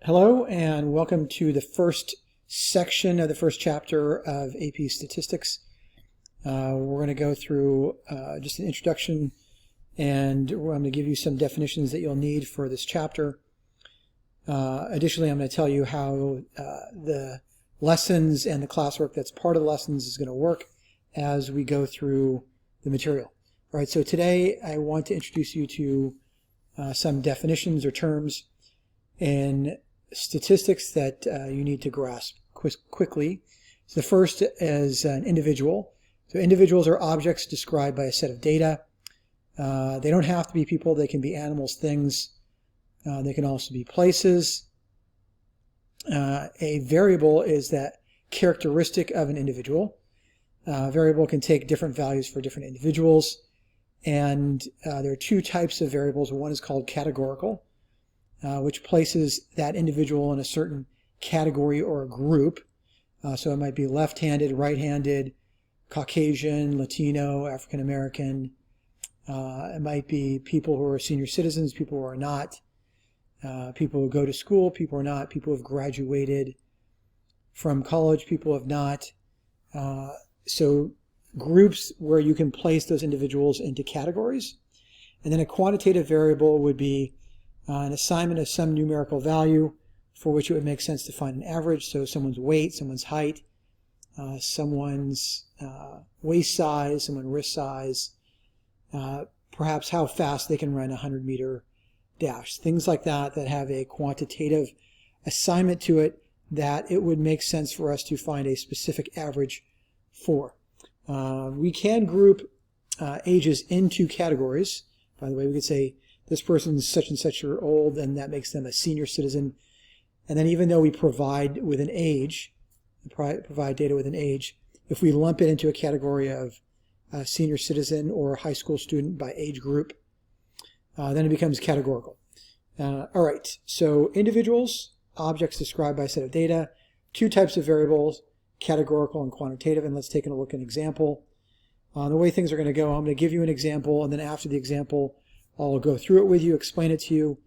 Hello and welcome to the first section of the first chapter of AP Statistics. We're going to go through just an introduction, and I'm going to give you some definitions that you'll need for this chapter. Additionally, I'm going to tell you how the lessons and the classwork that's part of the lessons is going to work as we go through the material. All right, so today I want to introduce you to some definitions or terms in statistics that you need to grasp quickly. So the first is an individual. So individuals are objects described by a set of data. They don't have to be people. They can be animals, things. They can also be places. A variable is that characteristic of an individual. A variable can take different values for different individuals. And there are two types of variables. One is called categorical, which places that individual in a certain category or a group. So it might be left-handed, right-handed, Caucasian, Latino, African American. It might be people who are senior citizens, people who are not, people who go to school, people who are not, people who have graduated from college, people who have not. So groups where you can place those individuals into categories. And then a quantitative variable would be an assignment of some numerical value for which it would make sense to find an average. So someone's weight, someone's height, someone's waist size, someone's wrist size, perhaps how fast they can run a 100-meter dash. Things like that that have a quantitative assignment to it that it would make sense for us to find a specific average for. We can group ages into categories. By the way, we could say this person's such and such year old, and that makes them a senior citizen. And then even though we provide with an age, provide data with an age, if we lump it into a category of a senior citizen or high school student by age group, then it becomes categorical. All right, so individuals, objects described by a set of data, two types of variables, categorical and quantitative. And let's take a look at an example. The way things are going to go, I'm going to give you an example, and then after the example, I'll go through it with you, explain it to you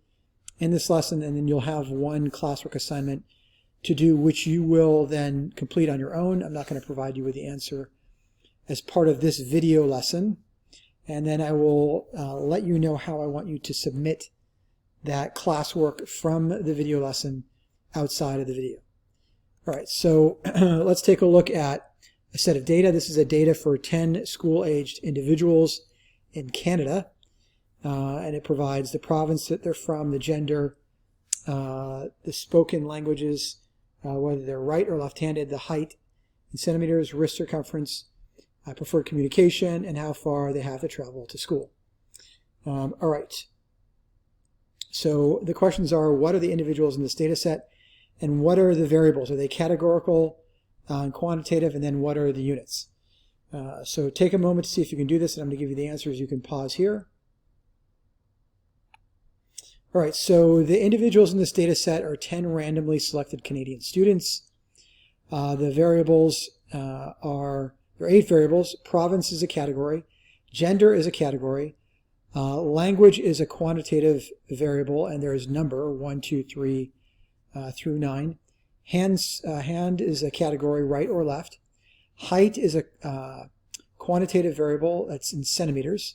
in this lesson, and then you'll have one classwork assignment to do, which you will then complete on your own. I'm not going to provide you with the answer as part of this video lesson, and then I will let you know how I want you to submit that classwork from the video lesson outside of the video. All right, so let's take a look at a set of data. This is a data for 10 school-aged individuals in Canada. And it provides the province that they're from, the gender, the spoken languages, whether they're right or left-handed, the height in centimeters, wrist circumference, preferred communication, and how far they have to travel to school. All right. So the questions are, what are the individuals in this data set, and what are the variables? Are they categorical and quantitative, and then what are the units? So take a moment to see if you can do this, and I'm going to give you the answers. You can pause here. All right, so the individuals in this data set are 10 randomly selected Canadian students. The variables there are 8 variables. Province is a category. Gender is a category. Language is a quantitative variable, and there is number 1, 2, 3 through 9. Hand is a category, right or left. Height is a quantitative variable, that's in centimeters.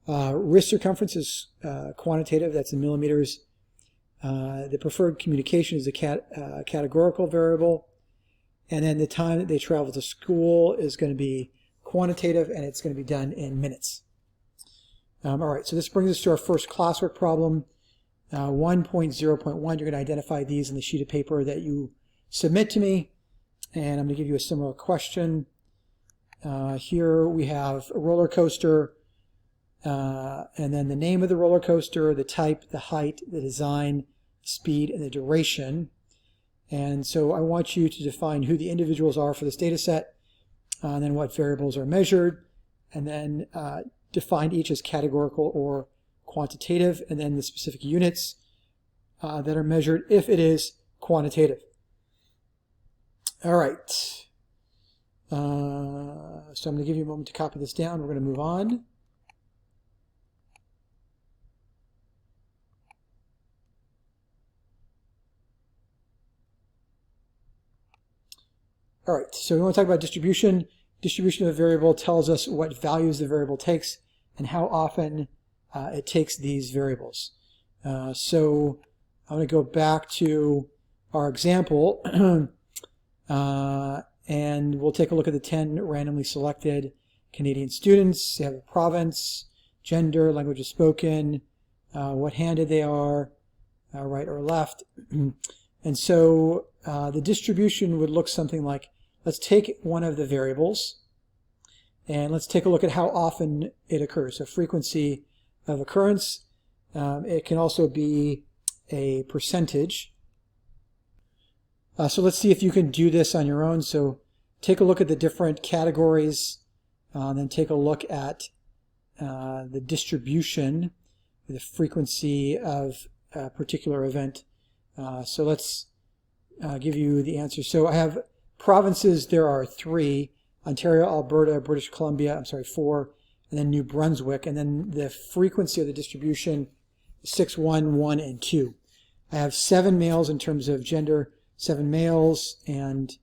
Wrist circumference is quantitative, that's in millimeters. The preferred communication is a categorical variable. And then the time that they travel to school is going to be quantitative, and it's going to be done in minutes. All right, so this brings us to our first classwork problem. 1.0.1, you're going to identify these in the sheet of paper that you submit to me. And I'm going to give you a similar question. Here we have a roller coaster. And then the name of the roller coaster, the type, the height, the design, speed, and the duration. And so I want you to define who the individuals are for this data set, and then what variables are measured, and then define each as categorical or quantitative, and then the specific units that are measured if it is quantitative. All right. So I'm going to give you a moment to copy this down. We're going to move on. All right, so we want to talk about distribution. Distribution of a variable tells us what values the variable takes and how often it takes these variables. So I'm going to go back to our example and we'll take a look at the 10 randomly selected Canadian students. They have a province, gender, languages spoken, what handed they are, right or left. And so the distribution would look something like, let's take one of the variables and let's take a look at how often it occurs. So frequency of occurrence. It can also be a percentage. So let's see if you can do this on your own. So take a look at the different categories, then take a look at the distribution, the frequency of a particular event. So let's give you the answer. So I have provinces, there are 3, Ontario, Alberta, British Columbia, 4, and then New Brunswick, and then the frequency of the distribution is 6, 1, 1, and 2. I have 7 males in terms of gender, 7 males, and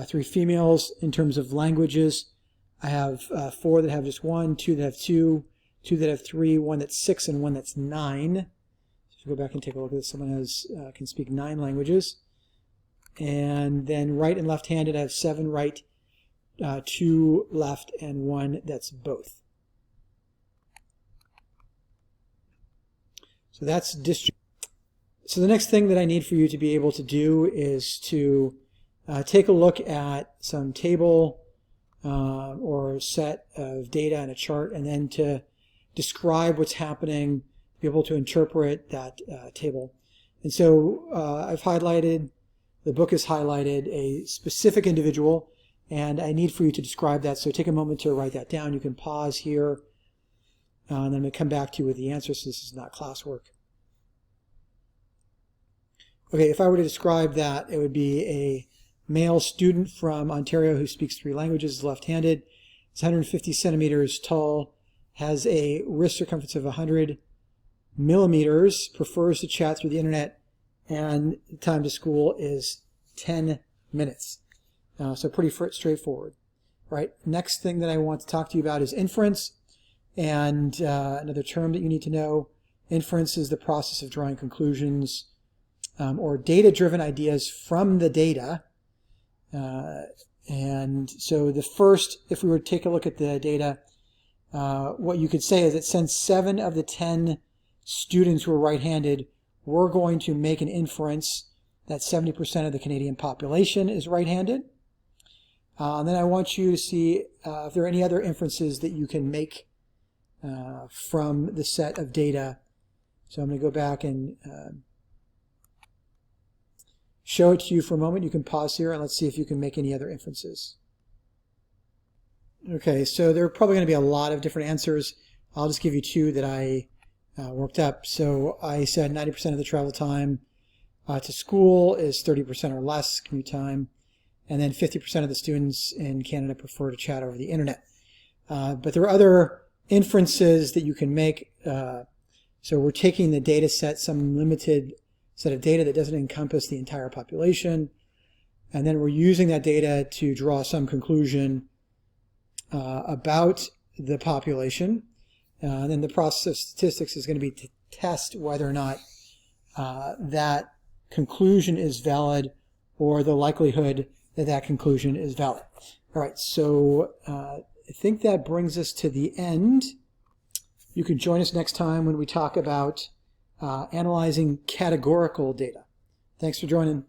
3 females in terms of languages. I have 4 that have just 1, 2 that have 2, 2 that have 3, 1 that's 6, and 1 that's 9. So if you go back and take a look at this, someone has can speak 9 languages. And then right and left-handed, I have 7 right, 2 left, and 1 that's both. So that's distribution. So the next thing that I need for you to be able to do is to take a look at some table or set of data and a chart, and then to describe what's happening, be able to interpret that table. And so I've highlighted, the book has highlighted a specific individual, and I need for you to describe that. So take a moment to write that down. You can pause here, and then I'm going to come back to you with the answer, so this is not classwork. Okay, if I were to describe that, it would be a male student from Ontario who speaks 3 languages, left-handed, is 150 centimeters tall, has a wrist circumference of 100 millimeters, prefers to chat through the internet, and the time to school is 10 minutes. So pretty straightforward. Right. Next thing that I want to talk to you about is inference, and another term that you need to know. Inference is the process of drawing conclusions or data-driven ideas from the data. And so the first, if we were to take a look at the data, what you could say is that since 7 of the 10 students were right-handed, we're going to make an inference that 70% of the Canadian population is right-handed. Then I want you to see if there are any other inferences that you can make from the set of data. So I'm going to go back and show it to you for a moment. You can pause here and let's see if you can make any other inferences. Okay, so there are probably going to be a lot of different answers. I'll just give you 2 that I worked up. So I said 90% of the travel time to school is 30% or less commute time, and then 50% of the students in Canada prefer to chat over the internet. But there are other inferences that you can make. So we're taking the data set, some limited set of data that doesn't encompass the entire population, and then we're using that data to draw some conclusion about the population. And then the process of statistics is going to be to test whether or not that conclusion is valid, or the likelihood that that conclusion is valid. All right, so I think that brings us to the end. You can join us next time when we talk about analyzing categorical data. Thanks for joining.